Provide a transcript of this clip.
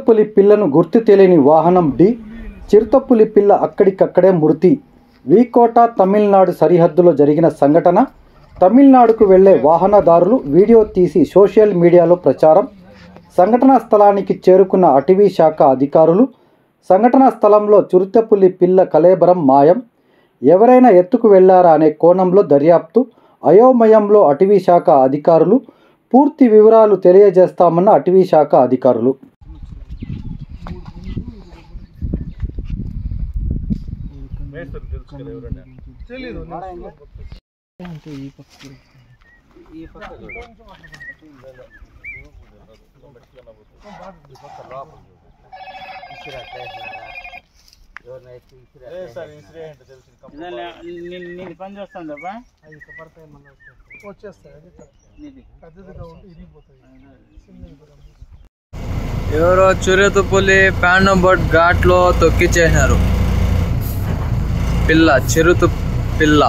చిరుతపులి పిల్లను గుర్తు తెలియని వాహనం ఢీ. చిరుతపులి పిల్ల అక్కడికక్కడే మృతి. వీకోట తమిళనాడు సరిహద్దులో జరిగిన సంఘటన. తమిళనాడుకు వెళ్లే వాహనదారులు వీడియో తీసి సోషల్ మీడియాలో ప్రచారం. సంఘటనా స్థలానికి చేరుకున్న అటవీ శాఖ అధికారులు. సంఘటనా స్థలంలో చిరుతపులి పిల్ల కళేబరం మాయం. ఎవరైనా ఎత్తుకు వెళ్లారా అనే కోణంలో దర్యాప్తు. అయోమయంలో అటవీ శాఖ అధికారులు. పూర్తి వివరాలు తెలియజేస్తామన్న అటవీ శాఖ అధికారులు. పని చేస్తాండబ్బా ఎవరో చిరుతపులి పాండంబట్ ఘాట్ లో తొక్కిచేశారు. చిరుత పిల్ల